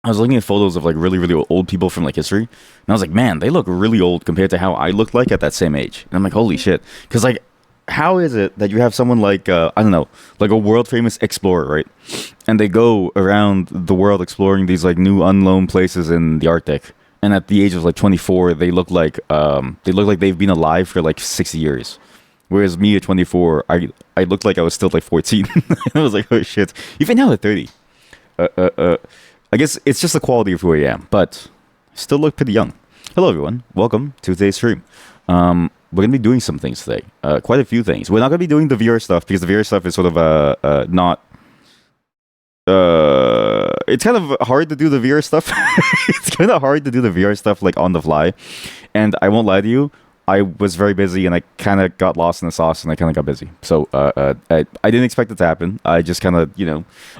I was looking at photos of like really, really old people from like history, and I was like, man, they look really old compared to how I looked like at that same age. And I'm like, holy shit, because like, how is it that you have someone like I don't know, like a world famous explorer, right? And they go around the world exploring these like new unknown places in the Arctic, and at the age of like 24, they look like they've been alive for like 6 years. Whereas me at 24, I looked like I was still like 14. I was like, oh shit. Even now at 30. Uh, uh, uh, I guess it's just the quality of who I am, but I still look pretty young. Hello, everyone. Welcome to today's stream. We're gonna be doing some things today. Quite a few things. We're not gonna be doing the VR stuff because the VR stuff is sort of not. It's kind of hard to do the VR stuff. It's kind of hard to do the VR stuff like on the fly, and I won't lie to you. I was very busy and I kind of got lost in the sauce and I kind of got busy. So I didn't expect it to happen. I just kind of,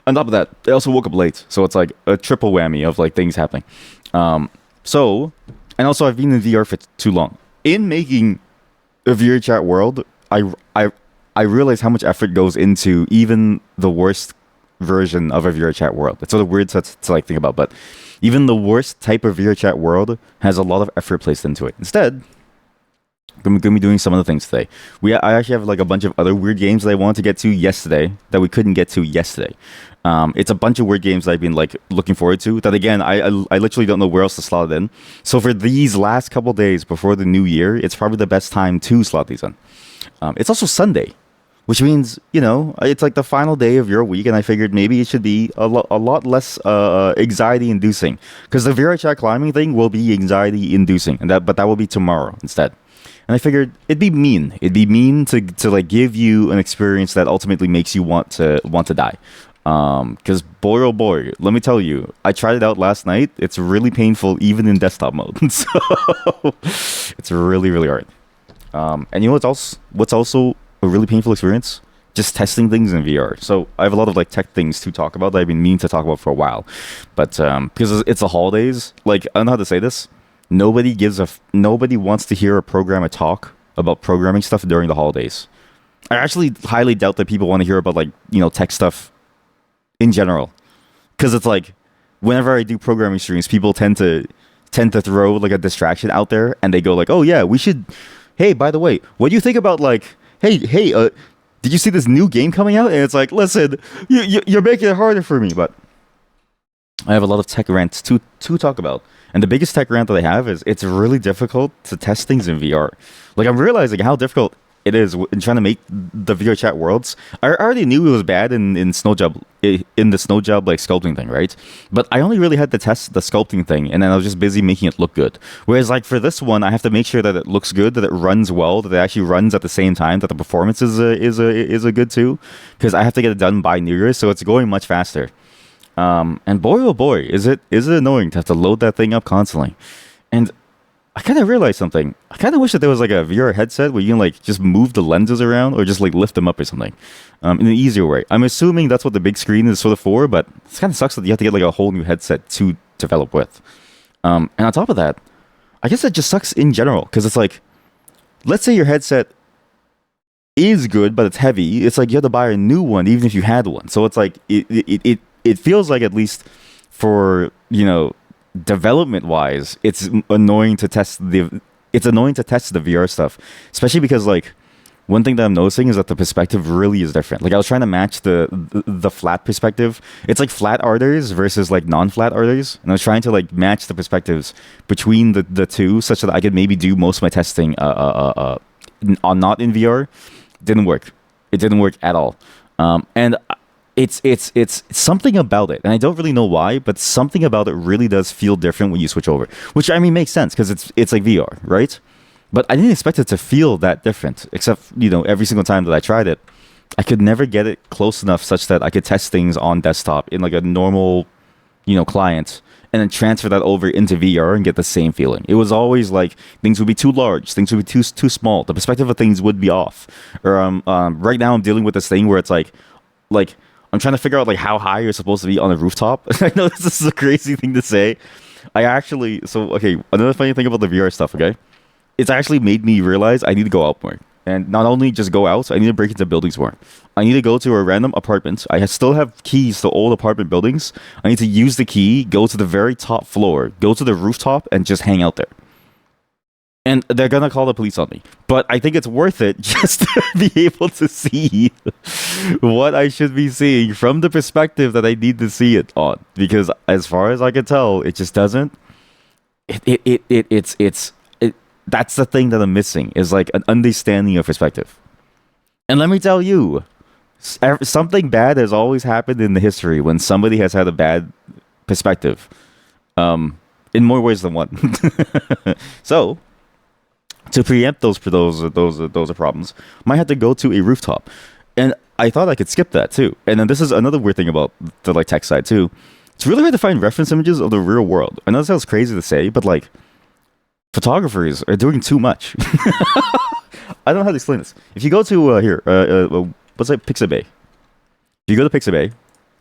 on top of that, I also woke up late. So it's like a triple whammy of like things happening. And also I've been in VR for too long. In making a VR chat world, I realized how much effort goes into even the worst version of a VR chat world. It's sort of weird to like think about, but even the worst type of VR chat world has a lot of effort placed into it. Instead, I'm going to be doing some other things today. I actually have like a bunch of other weird games that I wanted to get to yesterday that we couldn't get to yesterday. It's a bunch of weird games that I've been like looking forward to. That again, I literally don't know where else to slot it in. So for these last couple days before the new year, it's probably the best time to slot these in. It's also Sunday, which means it's like the final day of your week, and I figured maybe it should be a lot less anxiety-inducing because the VR chat climbing thing will be anxiety-inducing, but that will be tomorrow instead. And I figured it'd be mean. It'd be mean to like give you an experience that ultimately makes you want to die. Because boy oh boy, let me tell you, I tried it out last night. It's really painful even in desktop mode. So it's really, really hard. And you know what's also a really painful experience? Just testing things in VR. So I have a lot of like tech things to talk about that I've been meaning to talk about for a while. But because it's the holidays, like I don't know how to say this. Nobody wants to hear a programmer talk about programming stuff during the holidays. I actually highly doubt that people want to hear about like, tech stuff in general. Cuz it's like whenever I do programming streams, people tend to throw like a distraction out there and they go like, "Oh yeah, we should hey, by the way, what do you think about like hey, did you see this new game coming out?" And it's like, "Listen, you're making it harder for me." But I have a lot of tech rants to talk about. And the biggest tech rant that I have is it's really difficult to test things in VR. Like, I'm realizing how difficult it is in trying to make the VR chat worlds. I already knew it was bad in the snow job like sculpting thing, right? But I only really had to test the sculpting thing, and then I was just busy making it look good. Whereas like for this one, I have to make sure that it looks good, that it runs well, that it actually runs at the same time, that the performance is a good too, because I have to get it done by New Year's, so it's going much faster. And boy, oh boy, is it annoying to have to load that thing up constantly. And I kind of realized something. I kind of wish that there was like a VR headset where you can like just move the lenses around or just like lift them up or something in an easier way. I'm assuming that's what the big screen is sort of for, but it kind of sucks that you have to get like a whole new headset to develop with. And on top of that, I guess it just sucks in general because it's like, let's say your headset is good, but it's heavy. It's like you have to buy a new one even if you had one. So it's like it feels like, at least for development wise, it's annoying to test the VR stuff, especially because like one thing that I'm noticing is that the perspective really is different. Like I was trying to match the flat perspective. It's like flat arters versus like non-flat arters, and I was trying to like match the perspectives between the two such that I could maybe do most of my testing not in VR. Didn't work. It didn't work at all. And it's something about it, and I don't really know why, but something about it really does feel different when you switch over. Which I mean makes sense because it's like VR, right? But I didn't expect it to feel that different. Except every single time that I tried it, I could never get it close enough such that I could test things on desktop in like a normal client, and then transfer that over into VR and get the same feeling. It was always like things would be too large, things would be too small. The perspective of things would be off. Or right now I'm dealing with this thing where it's like I'm trying to figure out like how high you're supposed to be on a rooftop. I know this is a crazy thing to say. Okay, another funny thing about the VR stuff, okay? It's actually made me realize I need to go out more. And not only just go out, I need to break into buildings more. I need to go to a random apartment. Still have keys to old apartment buildings. I need to use the key, go to the very top floor, go to the rooftop, and just hang out there. And they're gonna call the police on me. But I think it's worth it just to be able to see what I should be seeing from the perspective that I need to see it on. Because as far as I can tell, it just doesn't. That's the thing that I'm missing, is like an understanding of perspective. And let me tell you, something bad has always happened in the history when somebody has had a bad perspective, in more ways than one. So, to preempt those problems, might have to go to a rooftop. And I thought I could skip that too. And then this is another weird thing about the like tech side too. It's really hard to find reference images of the real world. I know that sounds crazy to say, but like, photographers are doing too much. I don't know how to explain this. If you go to what's that, Pixabay? If you go to Pixabay,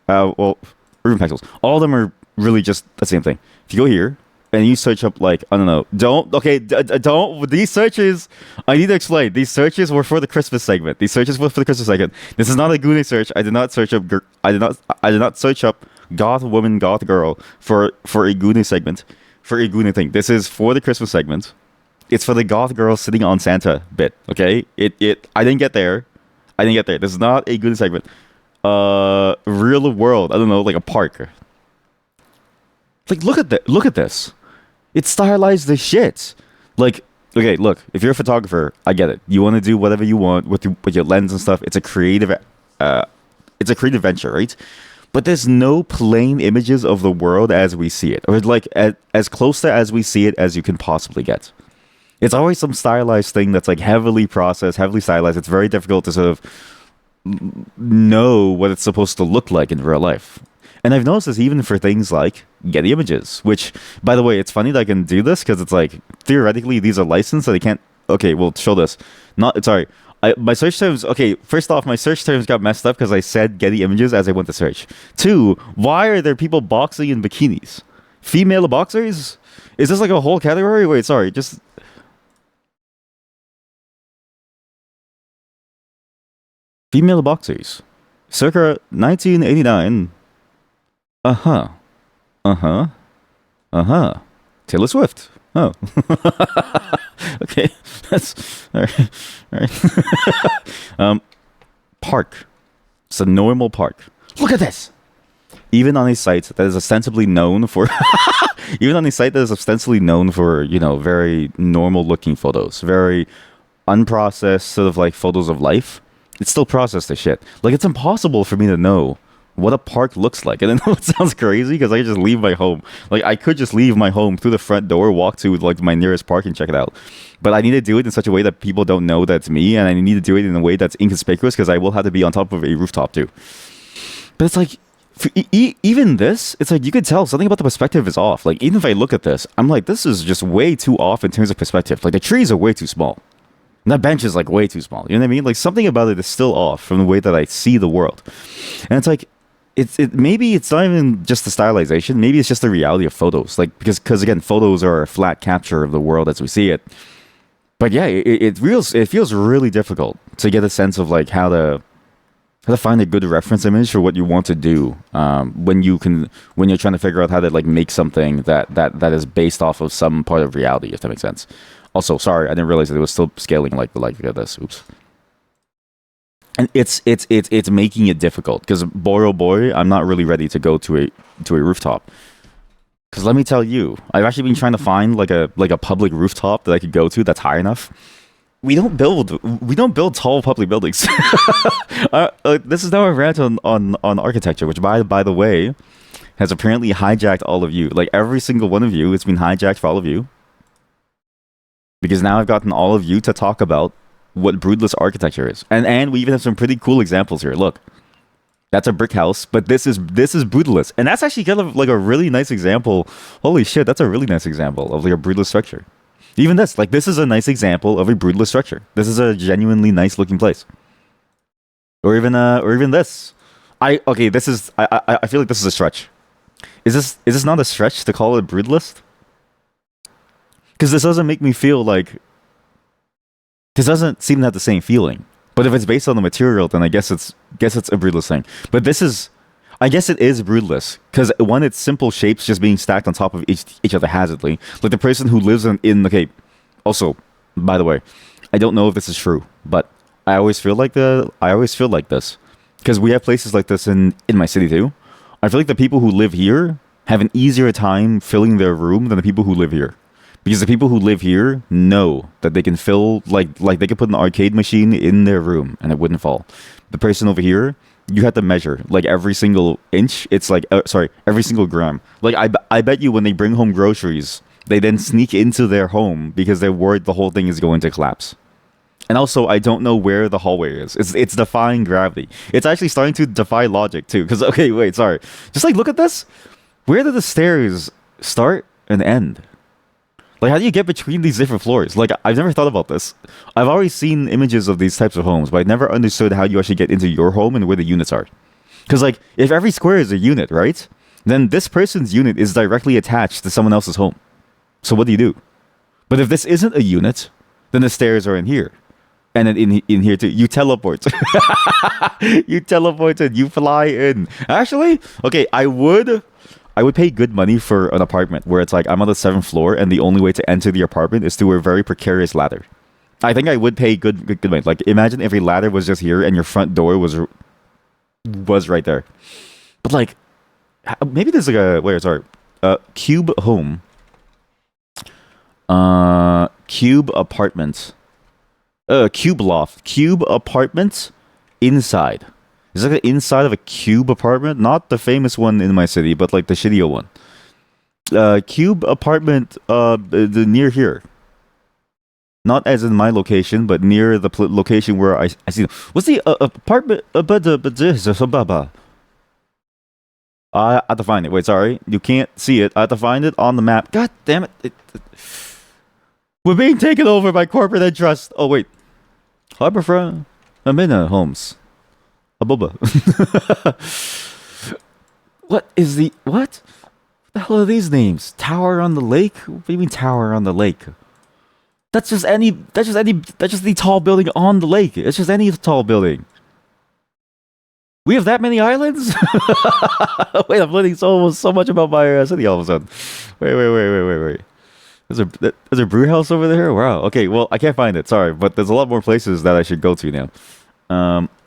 well, Urban Pixels, all of them are really just the same thing. If you go here and you search up like, I don't know, don't, these searches, I need to explain. These searches were for the Christmas segment. These searches were for the Christmas segment. This is not a Goonie search. I did not search up I did not search up goth woman, goth girl for a Goonie segment. For a Goonie thing. This is for the Christmas segment. It's for the goth girl sitting on Santa bit. Okay? I didn't get there. This is not a Goonie segment. Real world. I don't know, like a park. Like, look at this. It's stylized the shit. Like, okay, look, if you're a photographer, I get it. You want to do whatever you want with your lens and stuff. It's a creative venture, right? But there's no plain images of the world as we see it, or like as close to as we see it as you can possibly get. It's always some stylized thing that's like heavily processed, heavily stylized. It's very difficult to sort of know what it's supposed to look like in real life. And I've noticed this even for things like Getty Images, which, by the way, it's funny that I can do this because it's like theoretically these are licensed, so they can't. Okay, we'll show this. My search terms, okay, first off, my search terms got messed up because I said Getty Images as I went to search. 2, why are there people boxing in bikinis? Female boxers? Is this like a whole category? Wait, sorry, just... Female boxers. Circa 1989. Uh-huh. Uh-huh. Uh-huh. Taylor Swift. Oh. Okay. That's all right. All right. Park. It's a normal park. Look at this. Even on a site that is ostensibly known for very normal looking photos, very unprocessed sort of like photos of life, it's still processed as shit. Like, it's impossible for me to know what a park looks like. And I know it sounds crazy because I could just leave my home. Like, I could just leave my home through the front door, walk to like my nearest park and check it out. But I need to do it in such a way that people don't know that's me, and I need to do it in a way that's inconspicuous because I will have to be on top of a rooftop too. But it's like, even this, it's like you could tell something about the perspective is off. Like, even if I look at this, I'm like, this is just way too off in terms of perspective. Like, the trees are way too small. And that bench is like way too small. You know what I mean? Like, something about it is still off from the way that I see the world. And it's like, maybe it's not even just the stylization. Maybe it's just the reality of photos. Like, because again, photos are a flat capture of the world as we see it. But yeah, it feels really difficult to get a sense of like how to find a good reference image for what you want to do when you're trying to figure out how to like make something that is based off of some part of reality, if that makes sense. Also, sorry, I didn't realize that it was still scaling like this. Oops. And it's making it difficult because boy oh boy, I'm not really ready to go to a rooftop. Because let me tell you, I've actually been trying to find like a public rooftop that I could go to that's high enough. We don't build tall public buildings. This is now a rant on architecture, which by the way has apparently hijacked all of you. Like, every single one of you, it's been hijacked for all of you. Because now I've gotten all of you to talk about what broodless architecture is. And we even have some pretty cool examples here. Look. That's a brick house, but this is broodless. And that's actually kind of like a really nice example. Holy shit, that's a really nice example of like a broodless structure. Even this is a nice example of a broodless structure. This is a genuinely nice looking place. Or even this. I feel like this is a stretch. Is this not a stretch to call it broodless? Because this doesn't make me feel like This doesn't seem to have the same feeling. But if it's based on the material, then I guess it's a broodless thing. But this is, I guess it is broodless because one, it's simple shapes just being stacked on top of each other haphazardly. Like the person who lives in okay. Also, by the way, I don't know if this is true, but I always feel like this because we have places like this in my city too. I feel like the people who live here have an easier time filling their room than the people who live here. Because the people who live here know that they can fill, like they could put an arcade machine in their room and it wouldn't fall. The person over here, you have to measure like every single inch. It's like every single gram. Like I bet you when they bring home groceries, they then sneak into their home because they're worried the whole thing is going to collapse. And also, I don't know where the hallway is. It's defying gravity. It's actually starting to defy logic too. Because okay, wait, sorry. Just like look at this. Where do the stairs start and end? Like, how do you get between these different floors? Like, I've never thought about this. I've always seen images of these types of homes, but I never understood how you actually get into your home and where the units are. Because, like, if every square is a unit, right? Then this person's unit is directly attached to someone else's home. So what do you do? But if this isn't a unit, then the stairs are in here. And then in here too. You teleport. You teleport and you fly in. Actually, okay, I would pay good money for an apartment where it's like I'm on the 7th floor and the only way to enter the apartment is through a very precarious ladder. I think I would pay good money. Like imagine if a ladder was just here and your front door was right there. But like maybe there's like cube home. Cube apartment. Cube loft. Cube apartment inside. It's like the inside of a cube apartment, not the famous one in my city, but like the shittier one. Cube apartment, near here. Not as in my location, but near the location where I see them. What's the apartment? I have to find it. Wait, sorry, you can't see it. I have to find it on the map. God damn it! We're being taken over by corporate interest. Oh wait, Harbourfront, Amina Homes. Aboba. What? What the hell are these names? Tower on the Lake? What do you mean Tower on the Lake? That's just the tall building on the lake. It's just any tall building. We have that many islands? Wait, I'm learning so much about my city all of a sudden. Wait. There's a brew house over there? Wow. Okay, well, I can't find it. Sorry, but there's a lot more places that I should go to now.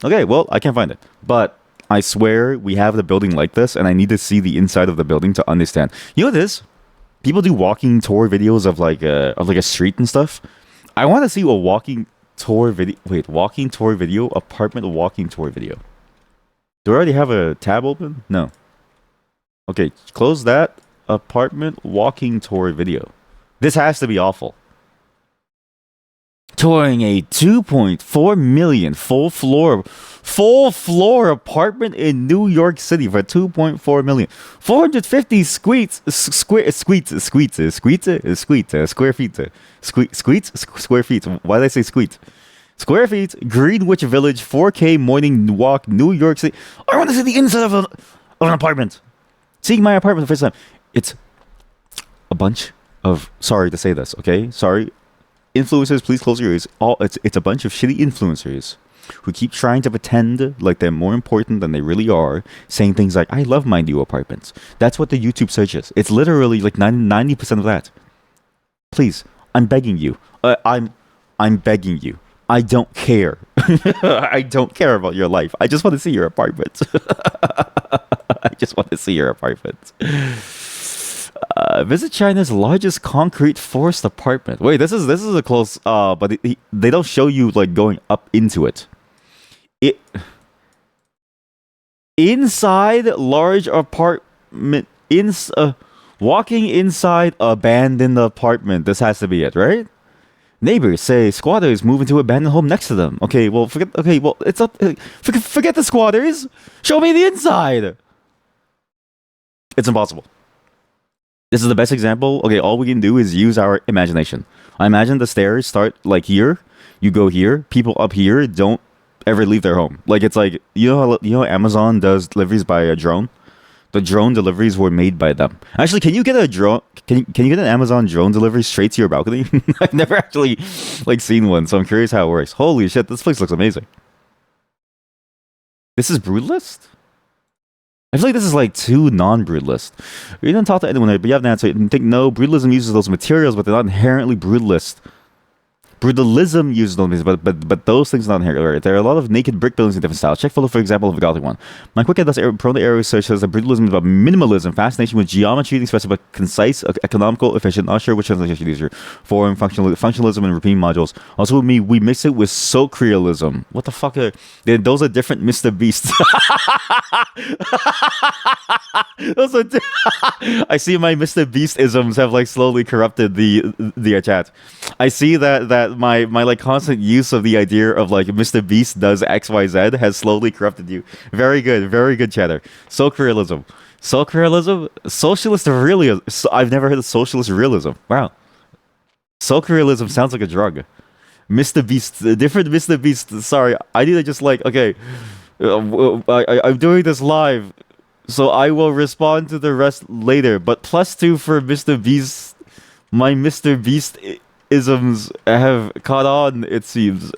Okay, well, I can't find it. But I swear we have the building like this, and I need to see the inside of the building to understand. You know what it is? People do walking tour videos of like a street and stuff. I want to see a walking tour video. Wait, walking tour video? Apartment walking tour video. Do I already have a tab open? No. Okay, close that. Apartment walking tour video. This has to be awful. Touring a 2.4 million full floor apartment in New York City for 2.4 million. 450 square feet. Why did I say squeet? Square feet, Greenwich Village, 4K morning walk, New York City. I want to see the inside of an apartment. Seeing my apartment the first time. It's a bunch of, sorry to say this, okay? Sorry. Influencers, please close your ears. It's a bunch of shitty influencers who keep trying to pretend like they're more important than they really are, saying things like, I love my new apartments. That's what the YouTube search is. It's literally like 90% of that. Please, I'm begging you. I'm begging you. I don't care. I don't care about your life. I just want to see your apartment. I just want to see your apartment. Visit China's largest concrete forest apartment. Wait, this is a close. But they don't show you like going up into it. Inside large apartment. Walking inside abandoned apartment. This has to be it, right? Neighbors say squatters move into abandoned home next to them. Okay, well forget. Okay, well it's up. Forget the squatters. Show me the inside. It's impossible. This is the best example. Okay, all we can do is use our imagination. I imagine the stairs start like here. You go here. People up here don't ever leave their home. Like it's like you know how Amazon does deliveries by a drone. The drone deliveries were made by them. Actually, can you get a drone? Can you get an Amazon drone delivery straight to your balcony? I've never actually like seen one, so I'm curious how it works. Holy shit, this place looks amazing. This is Brutalist? I feel like this is like too non-brutalist. You didn't talk to anyone there, but you have an answer. You think no, brutalism uses those materials, but they're not inherently brutalist. Brutalism uses those, but those things are not inherently right. There are a lot of naked brick buildings in different styles. Check photo, for example, of a Gothic one. My quick thus prone to error research says that brutalism is about minimalism, fascination with geometry, expressive but concise, economical, efficient. Not sure which translation to use here. Form, functionalism, and repeating modules. Also, with me, we mix it with socialism. What the fuck are those? Are different Mr. Beasts. Those are I see my Mr. Beast isms have like slowly corrupted the chat. I see that my like constant use of the idea of like Mr. Beast does XYZ has slowly corrupted you. Very good chatter. Socialism, socialist realism. I've never heard of socialist realism. Wow, socialism sounds like a drug. Mr. Beast, different Mr. Beast. Sorry, I need to just like okay. I'm doing this live, so I will respond to the rest later. But +2 for Mr. Beast. My Mr. Beast isms have caught on, it seems.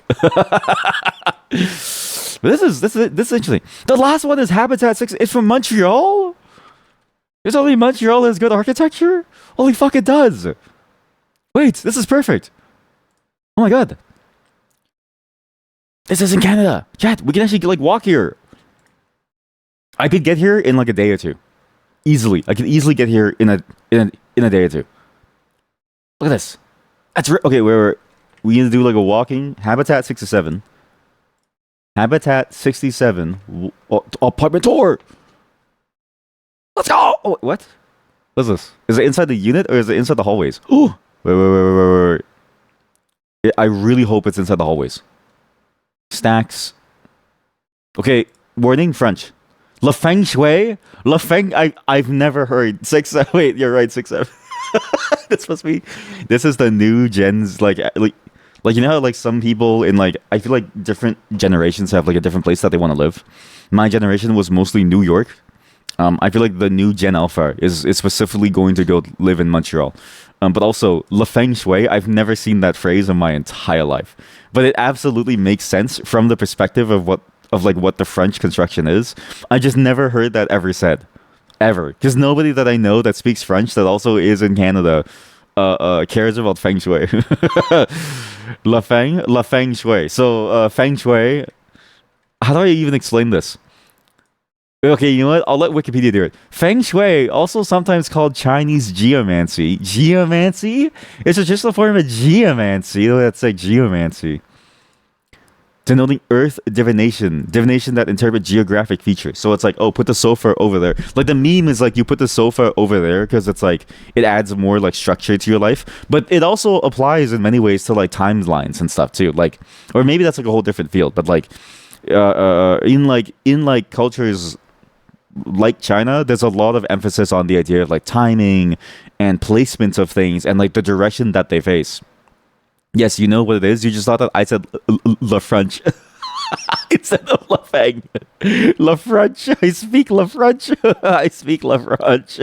This is interesting. The last one is Habitat 6. It's from Montreal? There's only Montreal has good architecture? Holy fuck, it does. Wait, this is perfect. Oh my god. This is in Canada. Chat, we can actually like walk here. I could get here in like a day or two. Easily. I could easily get here in a day or two. Look at this. That's okay, we need to do like a walking Habitat 67. Habitat 67 apartment tour. Let's go. Oh, what? What's this? Is it inside the unit or is it inside the hallways? Oh, wait. I really hope it's inside the hallways. Stacks. Okay, warning French. Le Feng Shui? Le Feng, I've never heard. 6, wait, you're right, 6, 7. This must be, this is the new gens, like you know how like some people in like, I feel like different generations have like a different place that they want to live. My generation was mostly New York. I feel like the new Gen Alpha is specifically going to go live in Montreal. But also, Le Feng Shui, I've never seen that phrase in my entire life. But it absolutely makes sense from the perspective of what the French construction is. I just never heard that ever said. Ever. Because nobody that I know that speaks French that also is in Canada cares about Feng Shui. La Feng Shui. So, Feng Shui, how do I even explain this? Okay, you know what? I'll let Wikipedia do it. Feng Shui, also sometimes called Chinese geomancy. Geomancy? It's just a form of geomancy. That's like geomancy. Denoting earth divination. Divination that interprets geographic features. So it's like, oh, put the sofa over there. Like the meme is like, you put the sofa over there because it's like, it adds more like structure to your life. But it also applies in many ways to like timelines and stuff too. Like, or maybe that's like a whole different field. But like, in cultures like China, there's a lot of emphasis on the idea of like timing and placement of things and like the direction that they face. Yes, you know what it is. You just thought that I said Le French instead of La Feng. Le French. I speak Le French. I speak Le French.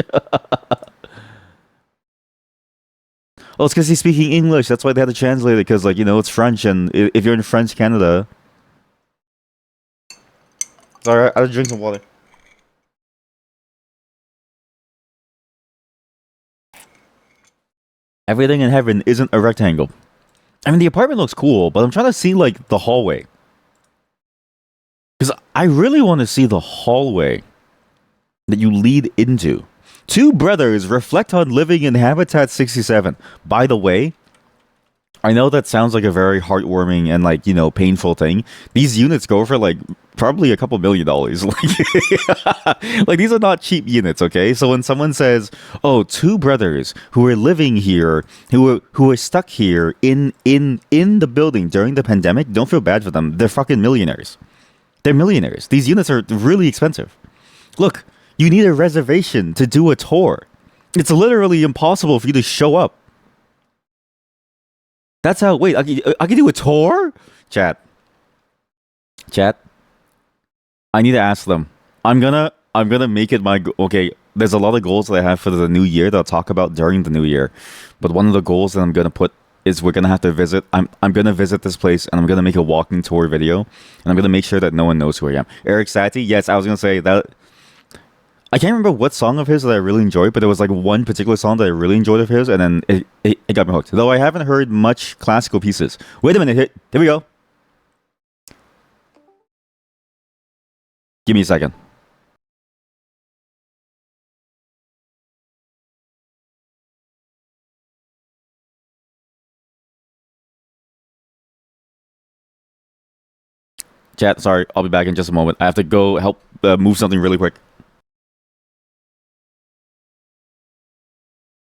Oh, it's because he's speaking English. That's why they had to translate it because, like, you know, it's French, and if you're in French Canada. Sorry, I'll drink some water. Everything in heaven isn't a rectangle. I mean, the apartment looks cool, but I'm trying to see, like, the hallway. Because I really want to see the hallway that you lead into. Two brothers reflect on living in Habitat 67. By the way, I know that sounds like a very heartwarming and, like, you know, painful thing. These units go for, like, probably a couple $1 million. Like, these are not cheap units, okay? So when someone says, oh, two brothers who are living here, who are stuck here in the building during the pandemic, don't feel bad for them. They're fucking millionaires. They're millionaires. These units are really expensive. Look, you need a reservation to do a tour. It's literally impossible for you to show up. That's how. Wait, I can do a tour? Chat. I need to ask them. I'm gonna I'm gonna make it okay. There's a lot of goals that I have for the new year that I'll talk about during the new year, but one of the goals that I'm gonna put is we're gonna have to visit. I'm gonna visit this place and I'm gonna make a walking tour video, and I'm gonna make sure that no one knows who I am. Eric Satie, yes, I was gonna say that. I can't remember what song of his that I really enjoyed, but there was like one particular song that I really enjoyed of his, and then it got me hooked. Though I haven't heard much classical pieces. Wait a minute, here we go. Give me a second. Chat, sorry, I'll be back in just a moment. I have to go help move something really quick.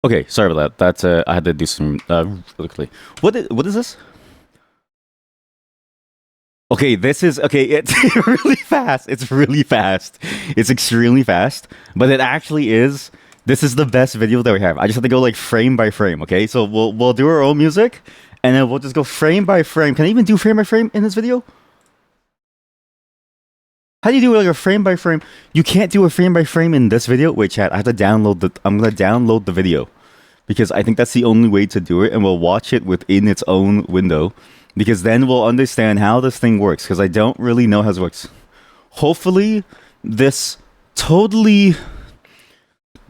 Okay, sorry about that. That's I had to do some really quickly. What is this? Okay, this is okay. It's really fast. It's really fast. It's extremely fast, but it actually is. This is the best video that we have. I just have to go like frame by frame. Okay, so we'll do our own music, and then we'll just go frame by frame. Can I even do frame by frame in this video? How do you do like a frame by frame? You can't do a frame by frame in this video. Wait, chat. I have to download the. I'm gonna download the video because I think that's the only way to do it, and we'll watch it within its own window. Because then we'll understand how this thing works. Because I don't really know how it works. Hopefully, this totally.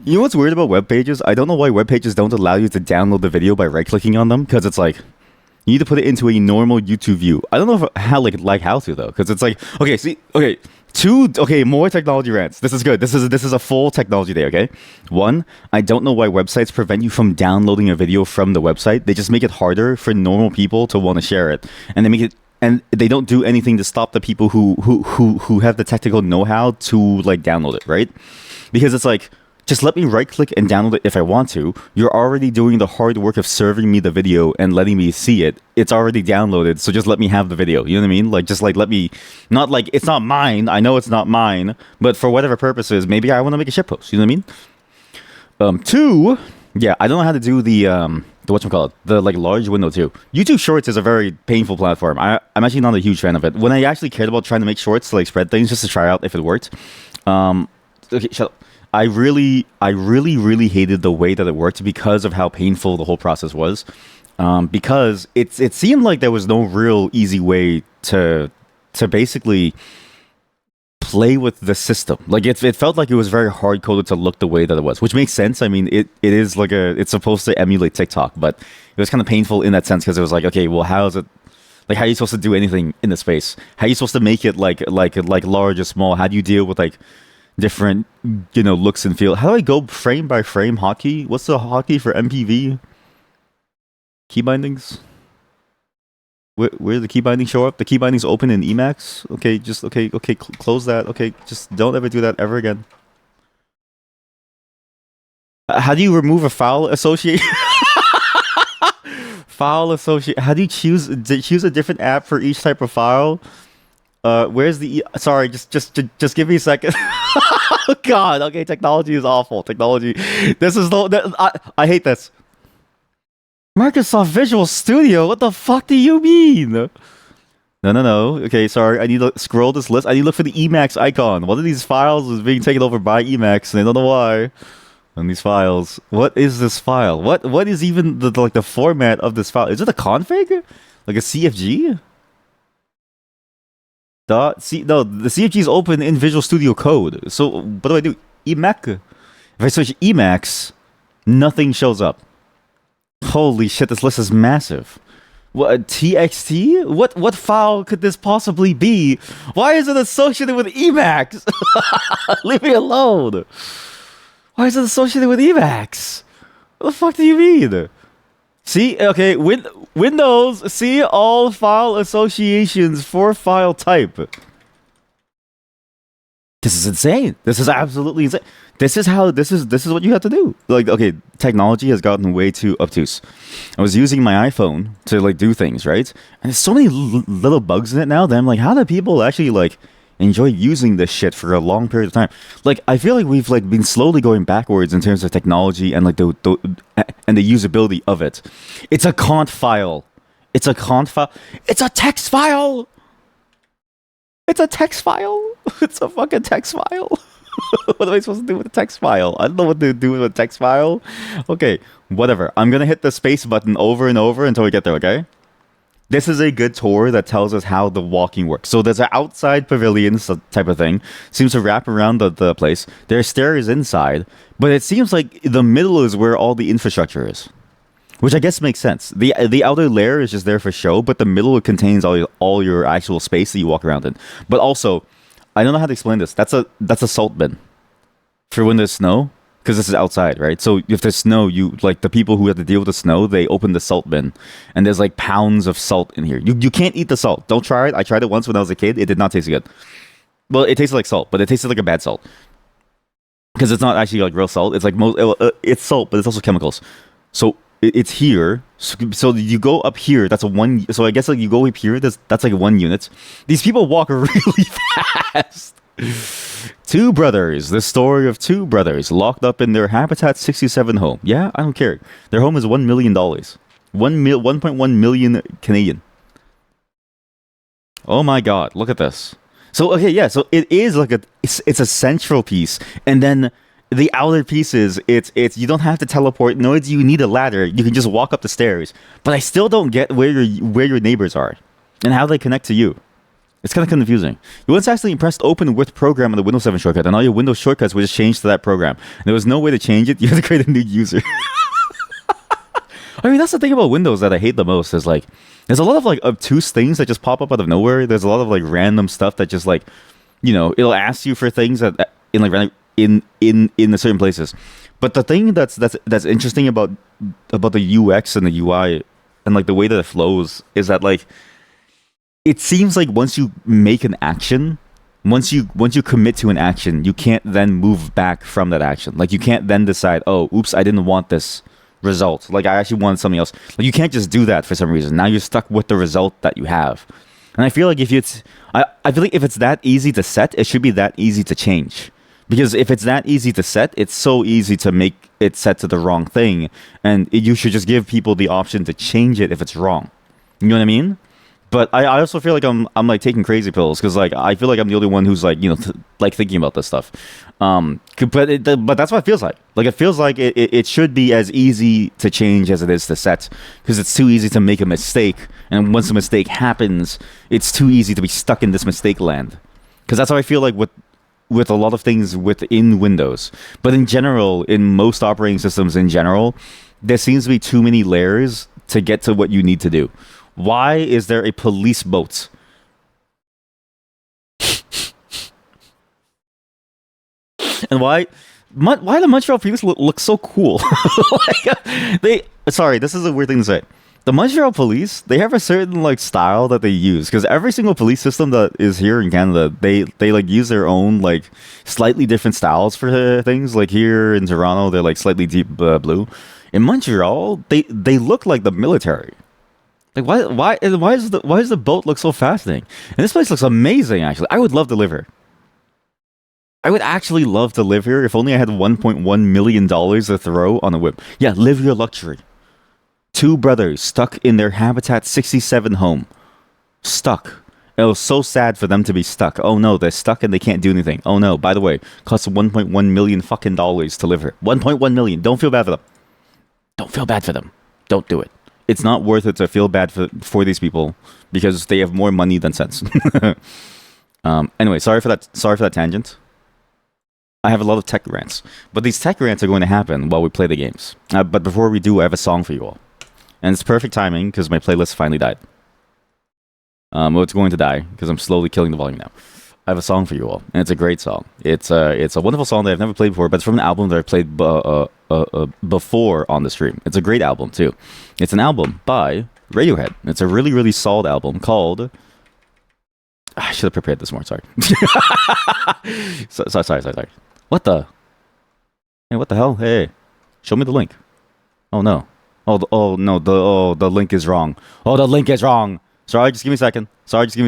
You know what's weird about web pages? I don't know why web pages don't allow you to download the video by right-clicking on them. Because it's like you need to put it into a normal YouTube view. I don't know how how to though. Because it's like okay, see, okay. More technology rants. This is good. This is a full technology day, okay? One, I don't know why websites prevent you from downloading a video from the website. They just make it harder for normal people to want to share it. And they don't do anything to stop the people who have the technical know-how to like download it, right? Because it's like just let me right click and download it if I want to. You're already doing the hard work of serving me the video and letting me see it. It's already downloaded, so just let me have the video. You know what I mean? Like, just like let me, not like it's not mine. I know it's not mine, but for whatever purposes, maybe I want to make a shitpost. You know what I mean? Two, yeah, I don't know how to do the whatchamacallit, the like large window too. YouTube Shorts is a very painful platform. I'm actually not a huge fan of it. When I actually cared about trying to make shorts to like spread things just to try out if it worked. Okay, shut up. I really hated the way that it worked because of how painful the whole process was. Because it seemed like there was no real easy way to basically play with the system. Like it felt like it was very hard coded to look the way that it was, which makes sense. I mean, it is like it's supposed to emulate TikTok, but it was kind of painful in that sense because it was like, okay, well, how is it? Like, how are you supposed to do anything in the space? How are you supposed to make it like large or small? How do you deal with like different, looks and feel? How do I go frame by frame hotkey? What's the hotkey for MPV? Key bindings? Where do the key bindings show up? The key bindings open in Emacs? Okay, just, okay, close that. Okay, just don't ever do that ever again. How do you remove a file association? File associate. How do you choose a different app for each type of file? Where's the sorry, just give me a second. Oh god, okay, technology is awful. Technology. This is I hate this. Microsoft Visual Studio, what the fuck do you mean? No. Okay, sorry, I need to scroll this list. I need to look for the Emacs icon. One of these files is being taken over by Emacs, and I don't know why. On these files. What is this file? What is even the format of this file? Is it a config? Like a CFG? No, the CFG is open in Visual Studio Code. So what do I do? Emacs. If I search Emacs, nothing shows up. Holy shit, this list is massive. What, TXT? What file could this possibly be? Why is it associated with Emacs? Leave me alone. Why is it associated with Emacs? What the fuck do you mean? See, okay, Windows, see all file associations for file type. This is insane. This is absolutely insane. This is what you have to do. Like, okay, technology has gotten way too obtuse. I was using my iPhone to like do things, right? And there's so many little bugs in it now that I'm like, how do people actually like enjoy using this shit for a long period of time? Like, I feel like we've like been slowly going backwards in terms of technology and like the usability of it. It's a conf file. It's a conf file. It's a text file. It's a text file. It's a fucking text file. What am I supposed to do with a text file? I don't know what to do with a text file. Okay, whatever. I'm gonna hit the space button over and over until we get there, okay? This is a good tour that tells us how the walking works. So there's an outside pavilion type of thing. Seems to wrap around the place. There's stairs inside, but it seems like the middle is where all the infrastructure is. Which I guess makes sense. The outer layer is just there for show, but the middle contains all your actual space that you walk around in. But also, I don't know how to explain this. That's a salt bin for when there's snow, because this is outside, right? So if there's snow, you like the people who have to deal with the snow, they open the salt bin, and there's like pounds of salt in here. You can't eat the salt. Don't try it. I tried it once when I was a kid. It did not taste good. Well, it tasted like salt, but it tasted like a bad salt because it's not actually like real salt. It's like it's salt, but it's also chemicals. So it's here. So you go up here. That's a one. So I guess like you go up here. That's like 1 unit. These people walk really fast. Two brothers. The story of two brothers locked up in their Habitat 67 home. Yeah, I don't care. Their home is $1 million. 1.1 million Canadian. Oh my God! Look at this. So okay, yeah. So it is like it's a central piece, and then the outer pieces. It's you don't have to teleport. Nor do you need a ladder. You can just walk up the stairs. But I still don't get where your neighbors are, and how they connect to you. It's kind of confusing. You once accidentally pressed open with program on the Windows 7 shortcut, and all your Windows shortcuts were just changed to that program. And there was no way to change it. You had to create a new user. I mean, that's the thing about Windows that I hate the most is like, there's a lot of like obtuse things that just pop up out of nowhere. There's a lot of like random stuff that just like, it'll ask you for things that in like in the certain places. But the thing that's interesting about the UX and the UI and like the way that it flows is that like, it seems like once you make an action, once you commit to an action, you can't then move back from that action. Like you can't then decide, oh, oops, I didn't want this result. Like I actually wanted something else. Like you can't just do that for some reason. Now you're stuck with the result that you have. And I feel like I feel like if it's that easy to set, it should be that easy to change. Because if it's that easy to set, it's so easy to make it set to the wrong thing, and you should just give people the option to change it if it's wrong. You know what I mean? But I also feel like I'm like taking crazy pills because like I feel like I'm the only one who's like like thinking about this stuff. But that's what it feels like. Like it feels like it should be as easy to change as it is to set, because it's too easy to make a mistake, and once a mistake happens, it's too easy to be stuck in this mistake land. Because that's how I feel like with a lot of things within Windows. But in general, in most operating systems in general, there seems to be too many layers to get to what you need to do. Why is there a police boat? And why the Montreal police look so cool? Sorry, this is a weird thing to say. The Montreal police, they have a certain like style that they use, because every single police system that is here in Canada, they like use their own like slightly different styles for things. Like here in Toronto, they're like slightly deep blue. In Montreal, they look like the military. Like why does the boat look so fascinating? And this place looks amazing. Actually, I would love to live here. I would actually love to live here if only I had $1.1 million to throw on a whim. Yeah, live your luxury. Two brothers stuck in their Habitat 67 home. Stuck. It was so sad for them to be stuck. Oh no, they're stuck and they can't do anything. Oh no, by the way, costs $1.1 million fucking dollars to live here. 1.1 million. Don't feel bad for them. Don't feel bad for them. Don't do it. It's not worth it to feel bad for these people because they have more money than sense. Anyway, sorry for that tangent. I have a lot of tech rants, but these tech rants are going to happen while we play the games. But before we do, I have a song for you all, and it's perfect timing because my playlist finally died. Well, it's going to die because I'm slowly killing the volume now. I have a song for you all, and it's a great song. It's a wonderful song that I've never played before, but it's from an album that I played before on the stream. It's a great album too. It's an album by Radiohead. It's a really, really solid album called... I should have prepared this more. Sorry. Sorry. What the? Hey, what the hell? Hey, show me the link. Oh no. The link is wrong. Oh, the link is wrong. Sorry, just give me a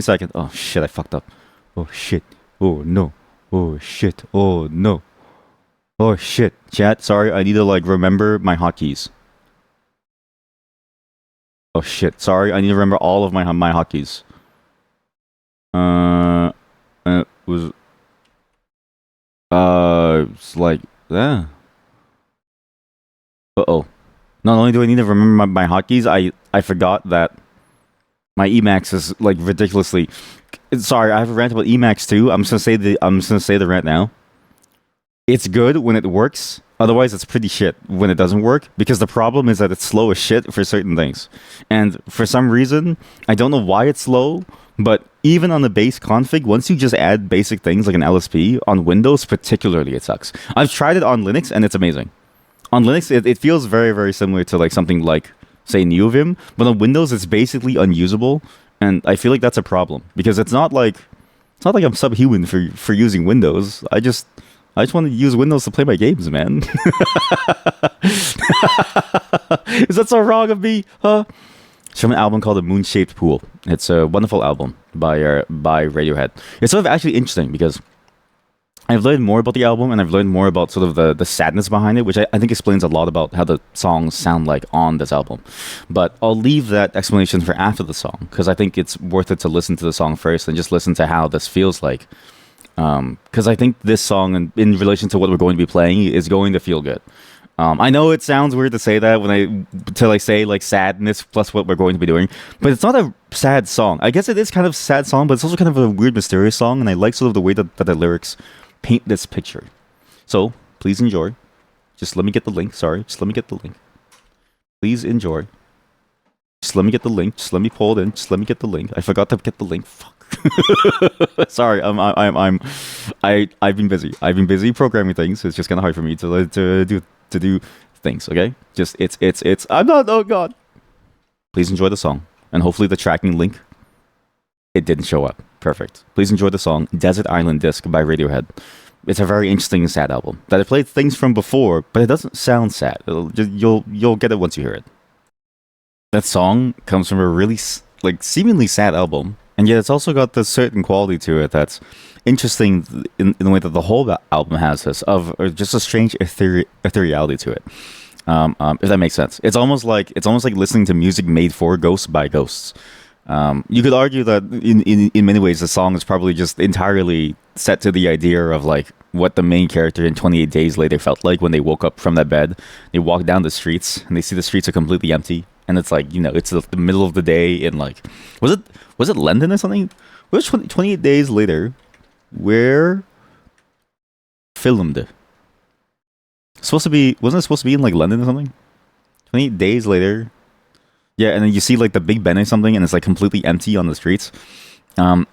second. Oh shit, I fucked up. Oh shit. Oh no. Oh shit. Oh no. Oh shit. Chat, sorry, I need to like remember my hotkeys. Oh shit. Sorry, I need to remember all of my hotkeys. It was It's like, yeah. Uh-oh. Not only do I need to remember my hotkeys, I forgot that my Emacs is like ridiculously. Sorry, I have a rant about Emacs too. I'm just gonna say the rant now. It's good when it works. Otherwise, it's pretty shit when it doesn't work. Because the problem is that it's slow as shit for certain things, and for some reason, I don't know why it's slow. But even on the base config, once you just add basic things like an LSP on Windows, particularly, it sucks. I've tried it on Linux, and it's amazing. On Linux, it feels very, very similar to like something like, say, NeoVim, but on Windows, it's basically unusable, and I feel like that's a problem because it's not like I'm subhuman for using Windows. I just want to use Windows to play my games, man. Is that so wrong of me? Huh? It's from an album called The Moon Shaped Pool. It's a wonderful album by Radiohead. It's sort of actually interesting because I've learned more about the album and I've learned more about sort of the sadness behind it, which I think explains a lot about how the songs sound like on this album. But I'll leave that explanation for after the song because I think it's worth it to listen to the song first and just listen to how this feels like. Because I think this song, in relation to what we're going to be playing, is going to feel good. I know it sounds weird to say that till I say like sadness plus what we're going to be doing, but it's not a sad song. I guess it is kind of a sad song, but it's also kind of a weird, mysterious song, and I like sort of the way that the lyrics paint this picture. So please enjoy. Just let me get the link. Sorry, just let me get the link. Please enjoy. Just let me get the link. Just let me pull it in. Just let me get the link. I forgot to get the link. Fuck. Sorry, I've been busy. I've been busy programming things. It's just kind of hard for me to do things. Okay, just it's. I'm not. Oh God. Please enjoy the song, and hopefully the tracking link. It didn't show up. Perfect. Please enjoy the song "Desert Island Disc" by Radiohead. It's a very interesting and sad album that I played things from before, but it doesn't sound sad. You'll get it once you hear it. That song comes from a really like seemingly sad album, and yet it's also got this certain quality to it that's interesting in the way that the whole album has this of just a strange ethereality to it. If that makes sense, it's almost like listening to music made for ghosts by ghosts. You could argue that in many ways the song is probably just entirely set to the idea of like what the main character in 28 Days Later felt like when they woke up from that bed. They walk down the streets and they see the streets are completely empty, and it's like, it's the middle of the day in like was it London or something? Which 28 Days Later where filmed? Wasn't it supposed to be in like London or something? 28 Days Later. Yeah, and then you see like the Big Ben or something, and it's like completely empty on the streets. You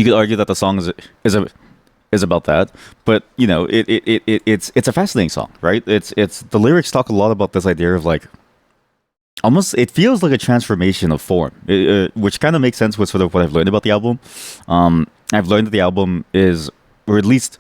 could argue that the song is about that, but it's a fascinating song, right? It's the lyrics talk a lot about this idea of like almost it feels like a transformation of form, which kind of makes sense with sort of what I've learned about the album. I've learned that the album is, or at least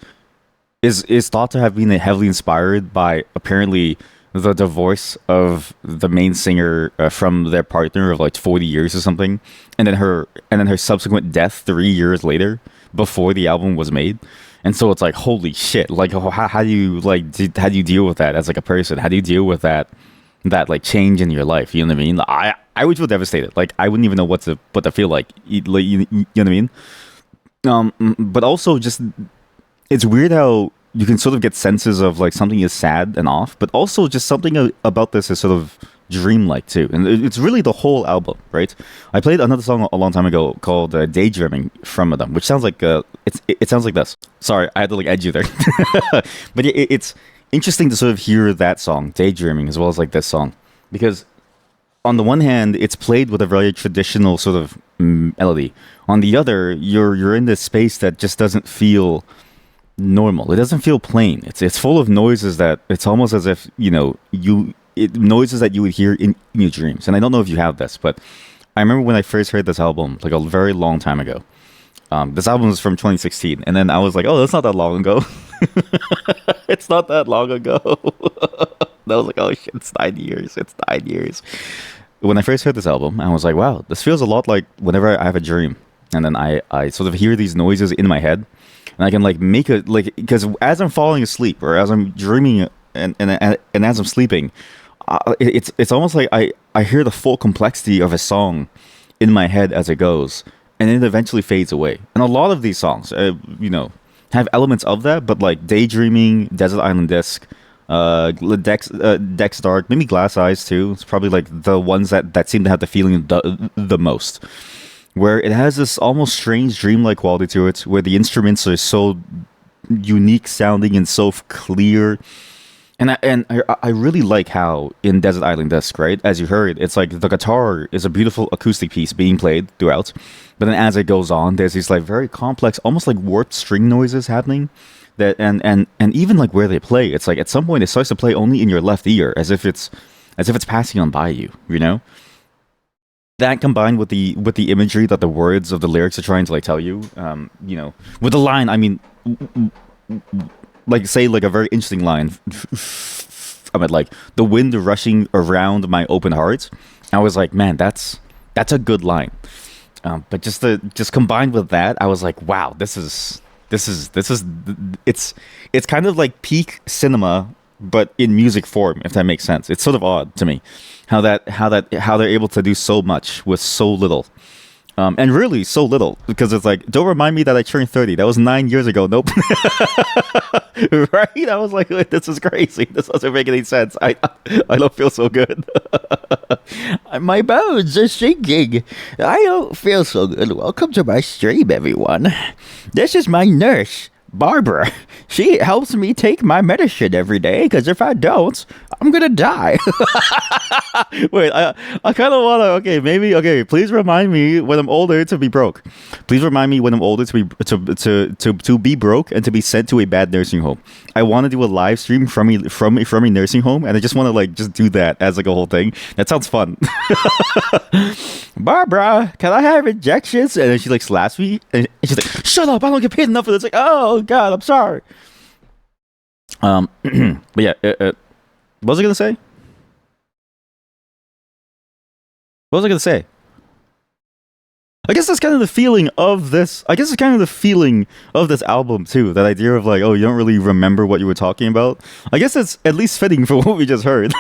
is thought to have been heavily inspired by apparently the divorce of the main singer from their partner of like 40 years or something, and then her subsequent death 3 years later before the album was made. And so it's like, holy shit, like how do you how do you deal with that as like a person? How do you deal with that like change in your life? You know what I mean? I would feel devastated. Like I wouldn't even know what to feel like. Like you know what I mean? But also just it's weird how you can sort of get senses of like something is sad and off, but also just something about this is sort of dreamlike too. And it's really the whole album, right? I played another song a long time ago called Daydreaming from them, which sounds like it sounds like this. Sorry, I had to like edge you there. But it's interesting to sort of hear that song, Daydreaming, as well as like this song, because on the one hand, it's played with a very traditional sort of melody. On the other, you're in this space that just doesn't feel normal. It doesn't feel plain. It's full of noises that it's almost as if noises that you would hear in your dreams. And I don't know if you have this, but I remember when I first heard this album like a very long time ago. This album is from 2016, and then I was like, oh, that's not that long ago. It's not that long ago. I was like, oh shit, it's 9 years. It's 9 years. When I first heard this album, I was like, wow, this feels a lot like whenever I have a dream, and then I sort of hear these noises in my head. And I can like make it like, because as I'm falling asleep or as I'm dreaming and as I'm sleeping, it's almost like I hear the full complexity of a song in my head as it goes, and it eventually fades away. And a lot of these songs, have elements of that, but like Daydreaming, Desert Island Disc, Dex Dark, maybe Glass Eyes too. It's probably like the ones that seem to have the feeling the most, where it has this almost strange dreamlike quality to it, where the instruments are so unique sounding and so clear. And I really like how in Desert Island Disc, right, as you heard, it's like the guitar is a beautiful acoustic piece being played throughout, but then as it goes on, there's these like very complex, almost like warped string noises happening. That and even like where they play, it's like at some point it starts to play only in your left ear, as if it's passing on by you, you know. That combined with the imagery that the words of the lyrics are trying to like tell you, with the line, I mean, like say like a very interesting line. I mean, like the wind rushing around my open heart. I was like, man, that's a good line. But just combined with that, I was like, wow, this is it's kind of like peak cinema, but in music form, if that makes sense. It's sort of odd to me how they're able to do so much with so little. And really so little, because it's like, don't remind me that I turned 30. That was 9 years ago. Nope. Right? I was like, this is crazy. This doesn't make any sense. I don't feel so good. My bones are sinking. I don't feel so good. Welcome to my stream, everyone. This is my nurse, Barbara. She helps me take my medicine every day, because if I don't, I'm gonna die. Wait, I kind of want to. Okay, please remind me when I'm older to be broke. Please remind me when I'm older to be broke and to be sent to a bad nursing home. I want to do a live stream from a nursing home, and I just want to like just do that as like a whole thing. That sounds fun. Barbara, can I have injections? And then she like slaps me, and she's like, "Shut up! I don't get paid enough for this." Like, oh God, I'm sorry. But yeah, what was I gonna say? What was I gonna say? I guess that's kind of the feeling of this. I guess it's kind of the feeling of this album too. That idea of like, oh, you don't really remember what you were talking about. I guess it's at least fitting for what we just heard.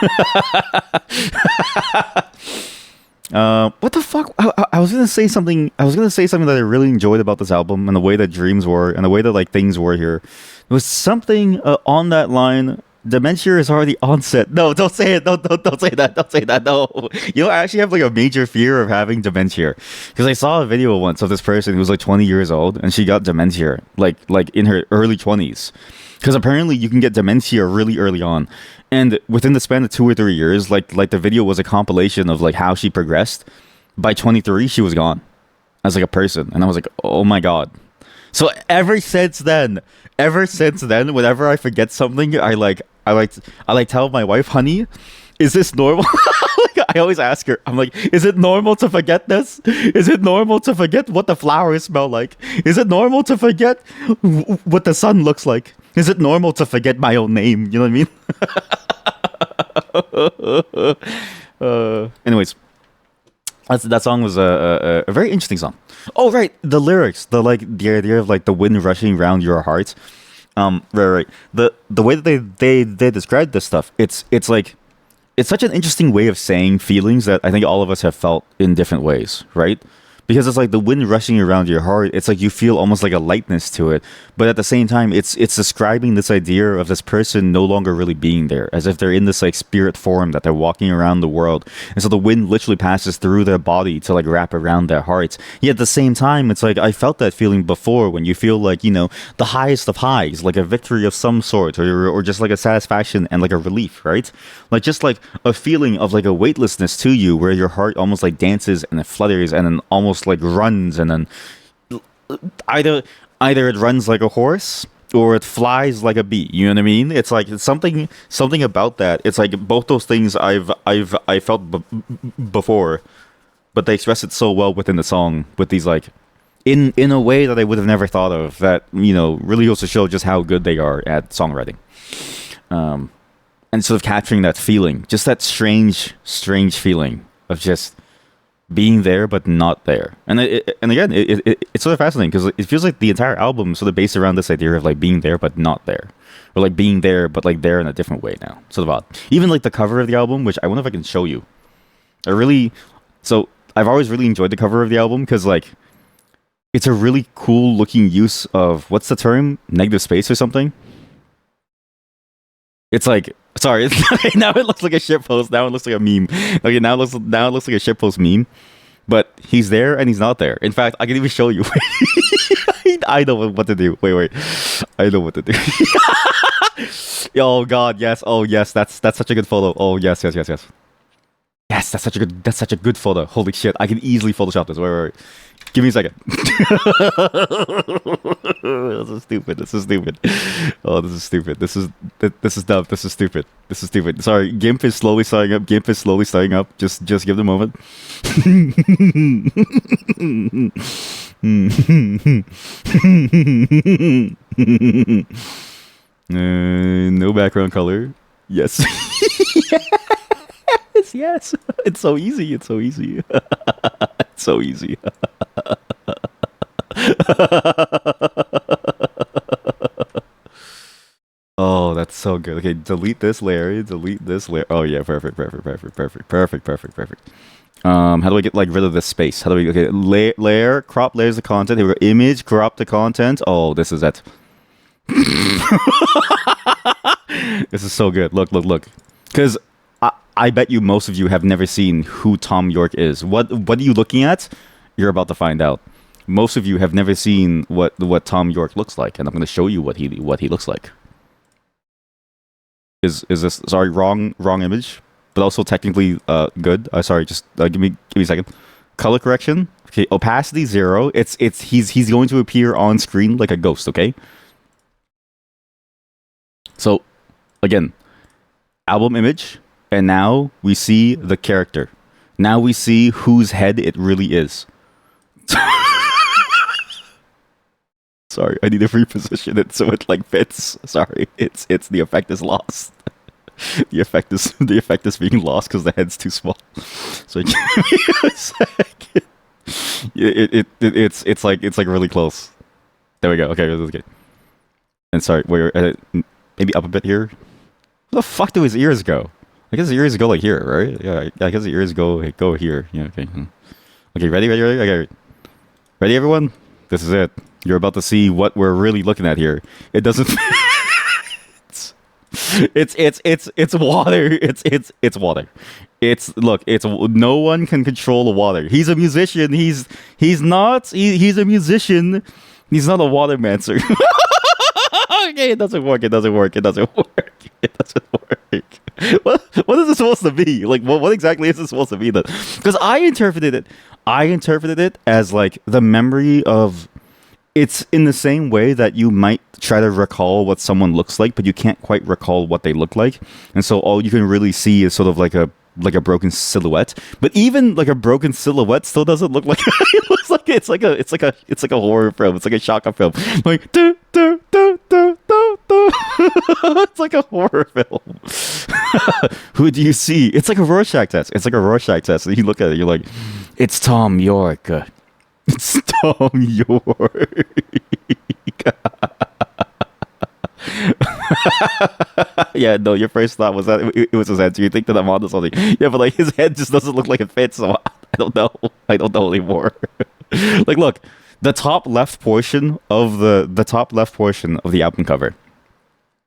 What the fuck? I was gonna say something. I was gonna say something that I really enjoyed about this album and the way that dreams were and the way that like things were here. There was something on that line. Dementia is already onset. No, don't say it. Don't say that. Don't say that. No. You know, I actually have like a major fear of having dementia, because I saw a video once of this person who was like 20 years old and she got dementia like in her early 20s. Because apparently you can get dementia really early on, and within the span of 2 or 3 years, like the video was a compilation of like how she progressed. By 23, she was gone as like a person, and I was like, oh my God. So ever since then, whenever I forget something, I tell my wife, honey, is this normal? Like, I always ask her, I'm like, is it normal to forget this? Is it normal to forget what the flowers smell like? Is it normal to forget what the sun looks like? Is it normal to forget my own name? You know what I mean? Anyways, that song was a very interesting song. Oh right, the lyrics, the idea of like the wind rushing around your heart. Right. The way that they describe this stuff, it's like it's such an interesting way of saying feelings that I think all of us have felt in different ways, right? Because it's like the wind rushing around your heart. It's like you feel almost like a lightness to it, but at the same time, it's describing this idea of this person no longer really being there, as if they're in this like spirit form that they're walking around the world, and so the wind literally passes through their body to like wrap around their hearts. Yet at the same time, it's like I felt that feeling before, when you feel like, you know, the highest of highs, like a victory of some sort, or just like a satisfaction and like a relief, right? Like just like a feeling of like a weightlessness to you, where your heart almost like dances and it flutters and then almost like runs, and then either it runs like a horse or it flies like a bee. You know what I mean? It's like it's something about that. It's like both those things I felt before, but they express it so well within the song with these like in a way that I would have never thought of. That, you know, really goes to show just how good they are at songwriting. And sort of capturing that feeling, just that strange feeling of just being there but not there. And it's sort of fascinating, because it feels like the entire album is sort of based around this idea of like being there but not there, or like being there but like there in a different way now. Sort of odd. Even like the cover of the album, which I wonder if I can show you. I've always really enjoyed the cover of the album, because like It's a really cool looking use of what's the term? Negative space or something? It's like sorry, now it looks like a shitpost. Now it looks like a meme. Okay, now it looks like a shitpost meme. But he's there and he's not there. In fact, I can even show you. I know what to do. Wait. I know what to do. Oh God, yes. Oh yes, that's such a good photo. Oh yes. Yes, that's such a good photo. Holy shit, I can easily Photoshop this. Wait. Give me a second. This is stupid. Oh, this is stupid. This is dumb. This is stupid. Sorry, GIMP is slowly starting up. Just give it a moment. No background color. Yes. Yes. It's so easy. It's so easy. Oh, that's so good. Okay, delete this layer. Oh yeah, perfect. How do I get like rid of this space? How do we? Okay, layer, crop layers of content. Here we go. Image, crop the content. Oh, this is it. This is so good. Look. Because I bet you most of you have never seen who Tom York is. What are you looking at? You're about to find out. Most of you have never seen what Tom York looks like, and I'm going to show you what he looks like. Is this sorry wrong image, but also technically good? Sorry, just give me a second. Color correction. Okay, opacity 0. He's going to appear on screen like a ghost. Okay. So, again, album image. And now we see the character. Now we see whose head it really is. Sorry, I need to reposition it so it like fits. Sorry, it's the effect is lost. The effect is being lost because the head's too small. So give me a second. It's like really close. There we go. Okay. And sorry, wait, maybe up a bit here. Where the fuck do his ears go? I guess the ears go like here, right? Yeah, I guess the ears go here. Yeah, okay. Okay, ready? Okay. Ready, everyone? This is it. You're about to see what we're really looking at here. It doesn't... it's water. It's water. It's no one can control the water. He's a musician. He's not a musician. He's not a watermancer. Okay, it doesn't work. What is this supposed to be? Like, what exactly is this supposed to be then? Because I interpreted it as like the memory of. It's in the same way that you might try to recall what someone looks like, but you can't quite recall what they look like, and so all you can really see is sort of like a broken silhouette. But even like a broken silhouette still doesn't look like it looks like it's like a horror film. It's like a shocker film. Like do. It's like a horror film. Who do you see? It's like a Rorschach test. And you look at it, you're like, it's Tom York. It's Tom York. Yeah, no, your first thought was that it was his head. So you think that I'm onto something. Yeah, but like his head just doesn't look like it fits. So I don't know anymore. Like, look, the top left portion of the album cover.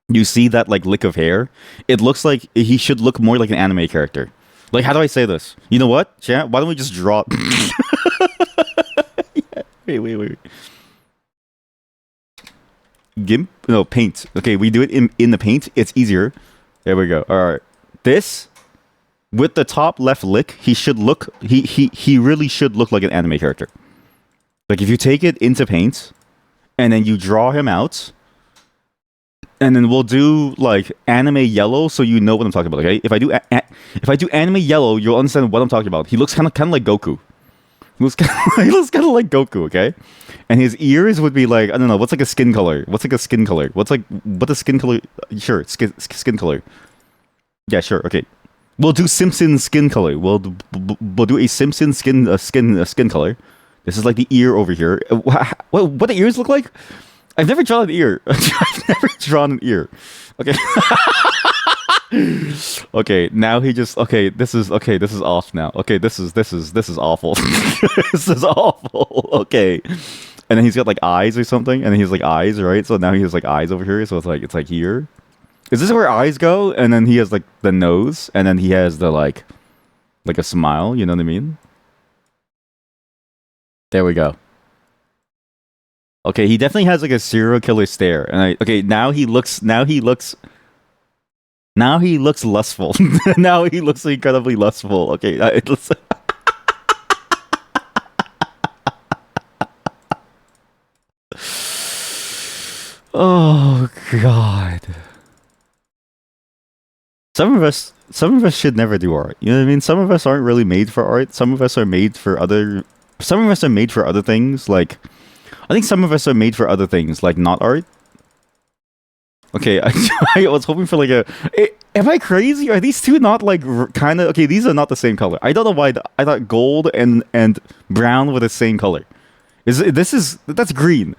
You see that like lick of hair? It looks like he should look more like an anime character. Like, how do I say this? You know what, chat? Why don't we just draw? Yeah. Wait. GIMP? No, paint. Okay, we do it in the paint. It's easier. There we go. All right. This, with the top left lick, he really should look like an anime character. Like, if you take it into paint, and then you draw him out, and then we'll do like anime yellow, so you know what I'm talking about. Okay, if I do anime yellow, you'll understand what I'm talking about. He looks kind of like Goku. He looks kind of like Goku. Okay, and his ears would be like, I don't know, what's a skin color? What a skin color? Sure, skin color. Yeah, sure. Okay, we'll do Simpson skin color. We'll do a Simpson skin color. This is like the ear over here. What the ears look like? I've never drawn an ear. Okay. Okay, now he just this is off now. Okay, this is awful. This is awful. Okay. And then he's got like eyes or something, and then he's like eyes, right? So now he has like eyes over here, so it's like here. Is this where eyes go? And then he has like the nose, and then he has the like a smile, you know what I mean? There we go. Okay, he definitely has like a serial killer stare. And okay, now he looks lustful. Now he looks incredibly lustful. Okay, it looks Oh god. Some of us should never do art. You know what I mean? Some of us aren't really made for art. Some of us are made for other things. Like I think some of us are made for other things, like not art. Okay, I was hoping for like am I crazy? Are these two not like kind of okay? These are not the same color. I don't know why. I thought gold and brown were the same color. That's green.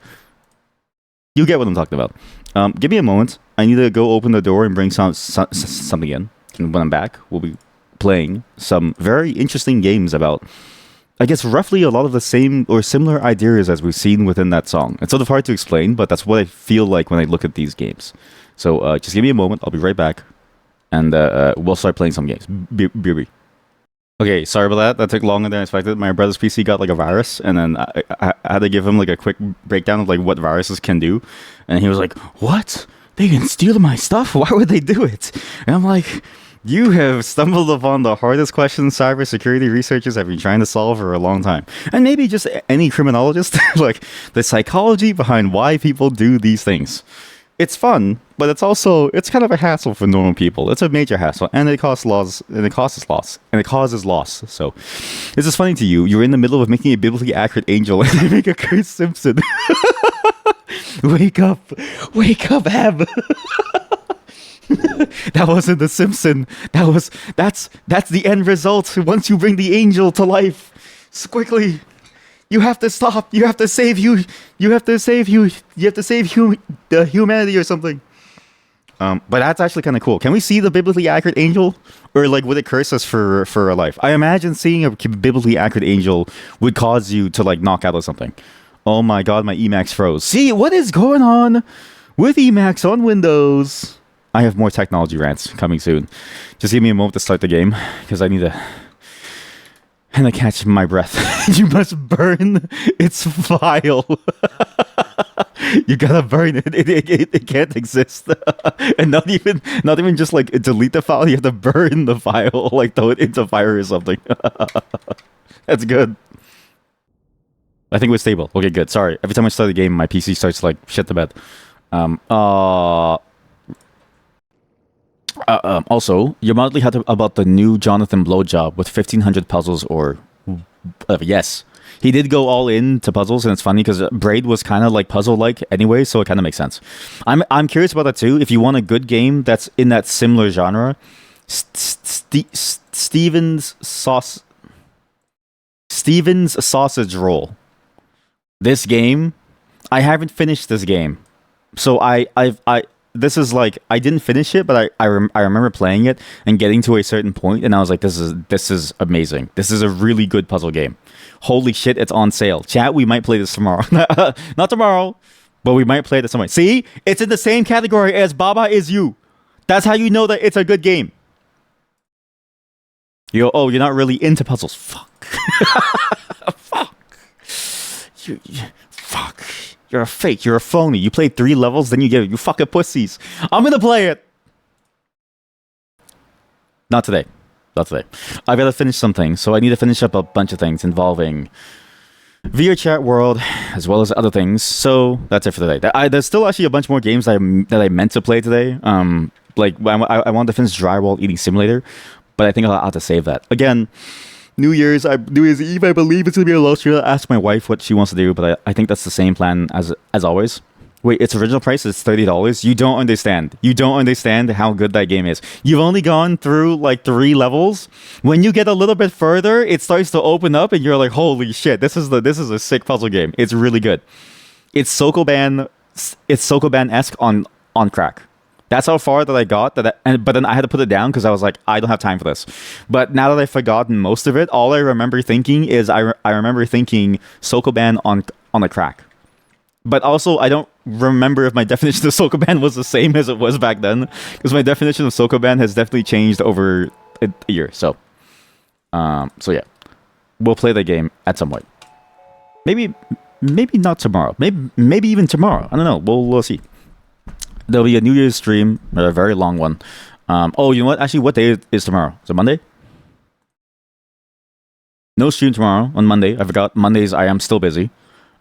You get what I'm talking about. Give me a moment. I need to go open the door and bring something in. And when I'm back, we'll be playing some very interesting games about, I guess, roughly a lot of the same or similar ideas as we've seen within that song. It's sort of hard to explain, but that's what I feel like when I look at these games. So just give me a moment. I'll be right back. And we'll start playing some games. BB. Okay, sorry about that. That took longer than I expected. My brother's PC got like a virus, and then I had to give him like a quick breakdown of like what viruses can do. And he was like, "What? They can steal my stuff? Why would they do it?" And I'm like, you have stumbled upon the hardest question cybersecurity researchers have been trying to solve for a long time. And maybe just any criminologist, like the psychology behind why people do these things. It's fun, but it's kind of a hassle for normal people. It's a major hassle, and it costs loss, and it causes loss. So, this is funny to you. You're in the middle of making a biblically accurate angel, and you make a cursed Simpson. Wake up, Ab. That wasn't the Simpson. That's the end result. Once you bring the angel to life, quickly. You have to stop. You have to save you. You have to save the humanity or something. But that's actually kind of cool. Can we see the biblically accurate angel, or like would it curse us for our life? I imagine seeing a biblically accurate angel would cause you to like knock out or something. Oh my god, my Emacs froze. See what is going on with Emacs on Windows? I have more technology rants coming soon. Just give me a moment to start the game because I need to. And I catch my breath. You must burn its file. You gotta burn it. It can't exist. And not even just like delete the file. You have to burn the file, like throw it into fire or something. That's good. I think we're stable. Okay, good. Sorry. Every time I start the game, my PC starts like shit the bed. Also, you mildly had about the new Jonathan blowjob with 1,500 puzzles or... yes. He did go all in to puzzles, and it's funny because Braid was kind of like puzzle-like anyway, so it kind of makes sense. I'm curious about that too. If you want a good game that's in that similar genre, Steven's Sausage Roll. This game, I haven't finished this game. So this is like I didn't finish it, but I remember playing it and getting to a certain point, and I was like, this is amazing. This is a really good puzzle game. Holy shit, it's on sale. Chat, we might play this tomorrow. Not tomorrow, but we might play this tomorrow. See, it's in the same category as Baba Is You. That's how you know that it's a good game. You're not really into puzzles. Fuck. Fuck. You're a fake. You're a phony. You played 3 levels, then you fucking pussies. I'm gonna play it. Not today. I gotta finish some things, so I need to finish up a bunch of things involving VR Chat World, as well as other things. So that's it for today. There's still actually a bunch more games that I meant to play today. Like I wanted to finish Drywall Eating Simulator, but I think I'll have to save that. Again, New Year's Eve, I believe it's gonna be a low stream. I'll ask my wife what she wants to do, but I think that's the same plan as always. Wait, its original price is $30. You don't understand. You don't understand how good that game is. You've only gone through like 3 levels. When you get a little bit further, it starts to open up, and you're like, "Holy shit! This is a sick puzzle game. It's really good. It's Sokoban-esque on crack." That's how far that I got. But then I had to put it down because I was like, I don't have time for this. But now that I've forgotten most of it, all I remember thinking is I remember thinking Sokoban on a crack. but also I don't remember if my definition of Sokoban was the same as it was back then, because my definition of Sokoban has definitely changed over a year. So yeah, we'll play the game at some point. Maybe not tomorrow. Maybe even tomorrow. I don't know. We'll see. There'll be a New Year's stream, a very long one. Oh, you know what? Actually, what day is tomorrow? Is it Monday? No stream tomorrow on Monday. I forgot. Mondays I am still busy.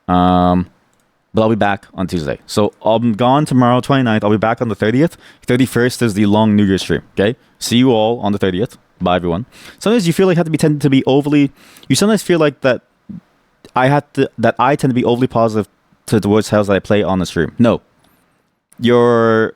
But I'll be back on Tuesday. So I'm gone tomorrow, 29th. I'll be back on the 30th. 31st is the long New Year's stream. Okay? See you all on the 30th. Bye, everyone. Sometimes you feel like you have to be tend to be overly. You sometimes feel like that I tend to be overly positive towards houses that I play on the stream. No. You're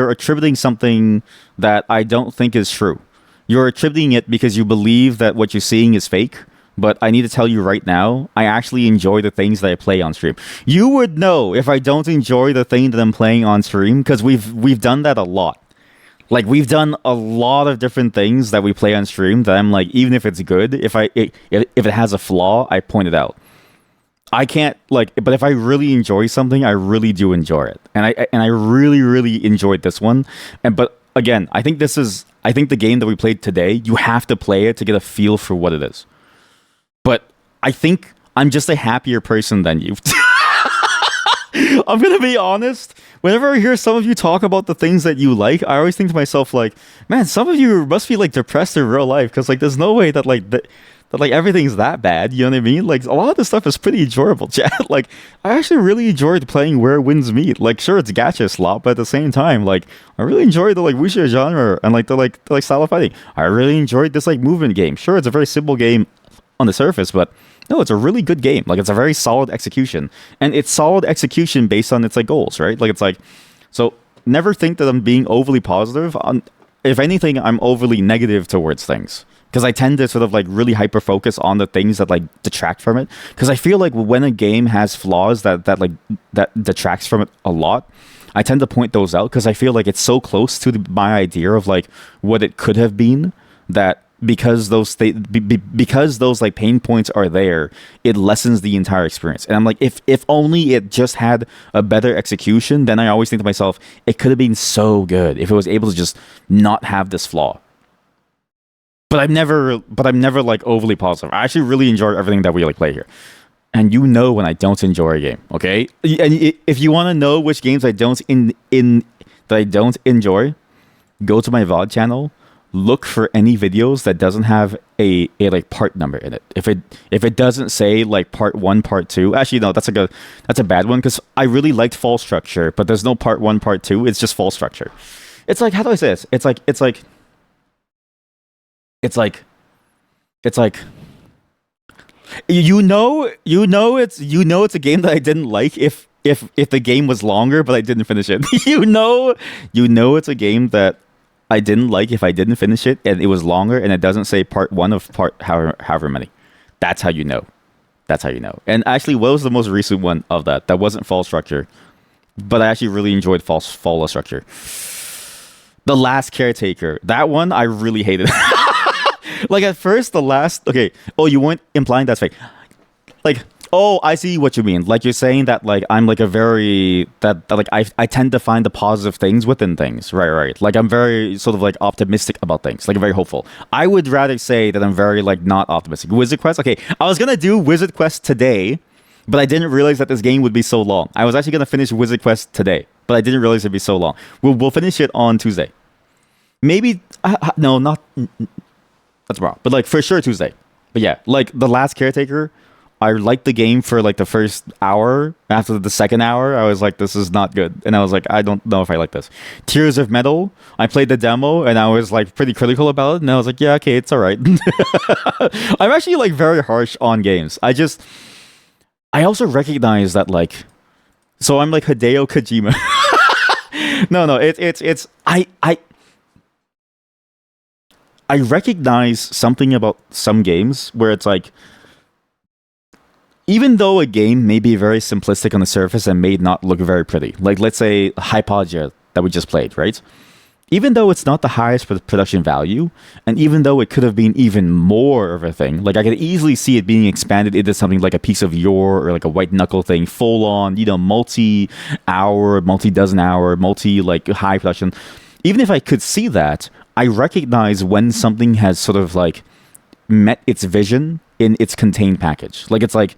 attributing something that I don't think is true. You're attributing it because you believe that what you're seeing is fake. But I need to tell you right now, I actually enjoy the things that I play on stream. You would know if I don't enjoy the thing that I'm playing on stream, because we've done that a lot. Like, we've done a lot of different things that we play on stream that I'm like, even if it's good, if it has a flaw, I point it out. I can't, like, but if I really enjoy something, I really do enjoy it. And I really, really enjoyed this one. But again, I think the game that we played today, you have to play it to get a feel for what it is. But I think I'm just a happier person than you. I'm going to be honest. Whenever I hear some of you talk about the things that you like, I always think to myself, like, man, some of you must be, like, depressed in real life. Because, like, there's no way that, like, that everything's that bad. You know what I mean? Like, a lot of this stuff is pretty enjoyable, chat. Like, I actually really enjoyed playing Where Winds Meet. Like, sure, it's gacha slop, but at the same time, like, I really enjoyed the, like, wuxia genre and, like, the style of fighting. I really enjoyed this, like, movement game. Sure, it's a very simple game on the surface, but no, it's a really good game. Like, it's a very solid execution, and it's solid execution based on its, like, goals, right? Like, it's like, so never think that I'm being overly positive. If anything, I'm overly negative towards things, because I tend to sort of, like, really hyper focus on the things that, like, detract from it. Because I feel like when a game has flaws that detracts from it a lot, I tend to point those out, because I feel like it's so close to my idea of, like, what it could have been, that because those like pain points are there, it lessens the entire experience. And I'm like, if only it just had a better execution, then I always think to myself, it could have been so good if it was able to just not have this flaw. But I'm never like overly positive. I actually really enjoy everything that we like play here. And you know when I don't enjoy a game, okay? And if you want to know which games I don't enjoy, go to my VOD channel. Look for any videos that doesn't have a like part number in it. If it doesn't say like part 1, part 2, actually no, that's a bad one, because I really liked Fall Structure, but there's no part 1, part 2. It's just Fall Structure. It's like, how do I say this? It's like you know it's a game that I didn't like if the game was longer, but I didn't finish it. you know it's a game that I didn't like if I didn't finish it and it was longer and it doesn't say part 1 of part however many. That's how you know. And actually, what was the most recent one of that? That wasn't Fall Structure, but I actually really enjoyed Fall Structure. The Last Caretaker. That one I really hated. Like, at first, okay. Oh, you weren't implying that's fake. Like, oh, I see what you mean. Like, you're saying that, like, I'm like I tend to find the positive things within things. Right. Like, I'm very sort of like optimistic about things. Like, I'm very hopeful. I would rather say that I'm very like not optimistic. Wizard Quest. Okay, I was gonna do Wizard Quest today, but I didn't realize that this game would be so long. I was actually gonna finish Wizard Quest today, but I didn't realize it'd be so long. We'll finish it on Tuesday. Maybe no, not that's wrong. But like for sure Tuesday. But yeah, like The Last Caretaker. I liked the game for like the first hour. After the second hour, I was like, this is not good. And I was like, I don't know if I like this. Tears of Metal. I played the demo and I was like pretty critical about it. And I was like, yeah, okay, it's all right. I'm actually like very harsh on games. I also recognize that like, so I'm like Hideo Kojima. No, it's I recognize something about some games where it's like, even though a game may be very simplistic on the surface and may not look very pretty, like let's say Hypogia that we just played, right? even though it's not the highest production value, and even though it could have been even more of a thing, like I could easily see it being expanded into something like a piece of yore or like a white knuckle thing, full on, multi-hour, multi-dozen hour, like high production. Even if I could see that, I recognize when something has sort of like met its vision in its contained package. Like it's like,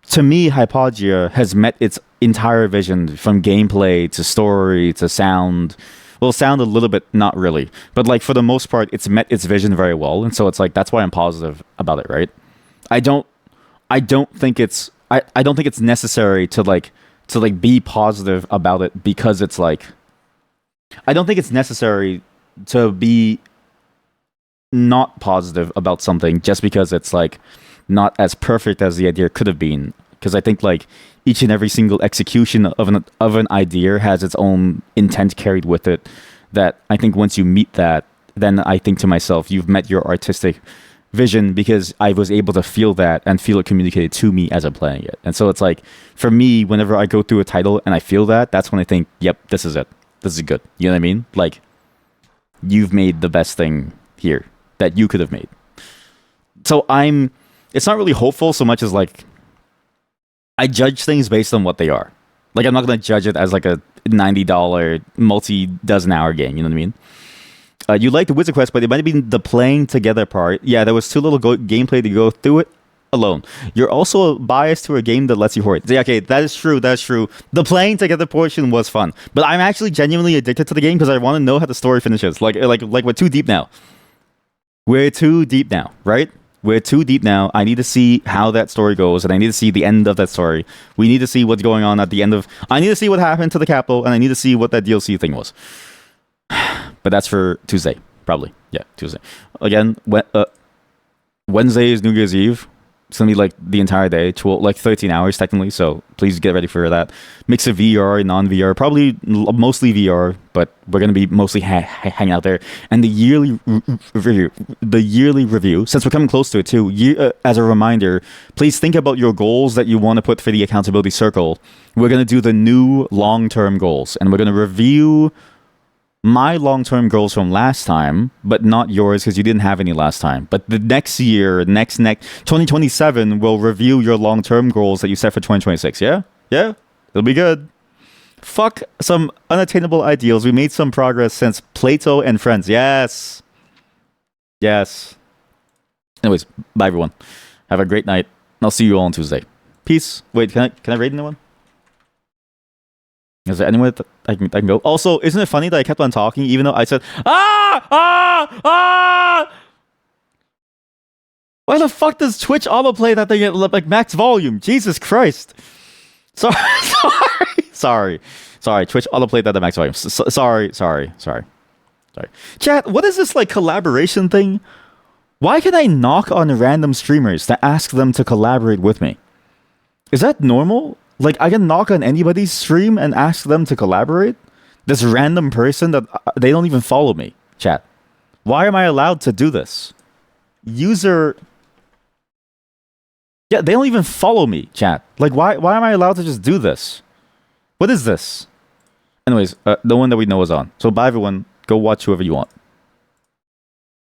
to me, Hypogia has met its entire vision from gameplay to story to sound. Well, sound a little bit, not really, but like for the most part, it's met its vision very well, and so it's like that's why I'm positive about it, right? I don't think it's I don't think it's necessary to be positive about it because it's like I don't think it's necessary to be not positive about something just because it's like not as perfect as the idea could have been. Because I think like each and every single execution of an idea has its own intent carried with it. That I think once you meet that, then I think to myself, you've met your artistic vision because I was able to feel that and feel it communicated to me as I'm playing it. And so it's like for me, whenever I go through a title and I feel that, that's when I think, yep, this is it. This is good. You know what I mean? Like you've made the best thing here that you could have made. So it's not really hopeful so much as like I judge things based on what they are. Like I'm not going to judge it as like a $90 multi-dozen hour game. You know what I mean? You liked the Wizard Quest, but it might have been the playing together part. Yeah, there was too little gameplay to go through it alone. You're also biased to a game that lets you hoard. Yeah, okay, that is true. That's true. The playing together portion was fun, but I'm actually genuinely addicted to the game because I want to know how the story finishes. Like we're too deep now. We're too deep now, right? We're too deep now. I need to see how that story goes, and I need to see the end of that story. We need to see what's going on at the end of... I need to see what happened to the capital, and I need to see what that DLC thing was. But that's for Tuesday, probably. Yeah, Tuesday. Again, Wednesday is New Year's Eve. It's going to be like the entire day, 13 hours technically, so please get ready for that. Mix of VR and non-VR, probably mostly VR, but we're going to be mostly hanging out there. And the yearly review, since we're coming close to it too, as a reminder, please think about your goals that you want to put for the accountability circle. We're going to do the new long-term goals, and we're going to review my long-term goals from last time, but not yours because you didn't have any last time. But the next year, next 2027, we'll review your long-term goals that you set for 2026. Yeah? Yeah? It'll be good. Fuck some unattainable ideals. We made some progress since Plato and Friends. Yes. Yes. Anyways, bye everyone. Have a great night. I'll see you all on Tuesday. Peace. Wait, can I rate anyone? Is there anywhere that I can go? Also, isn't it funny that I kept on talking even though I said, Why the fuck does Twitch autoplay that thing at like max volume? Jesus Christ. Sorry. Twitch autoplayed that at max volume. Sorry. Chat, what is this like collaboration thing? Why can I knock on random streamers to ask them to collaborate with me? Is that normal? Like, I can knock on anybody's stream and ask them to collaborate? This random person that they don't even follow me, chat. Why am I allowed to do this? User... Yeah, they don't even follow me, chat. Like, why am I allowed to just do this? What is this? Anyways, the one that we know is on. So bye, everyone. Go watch whoever you want.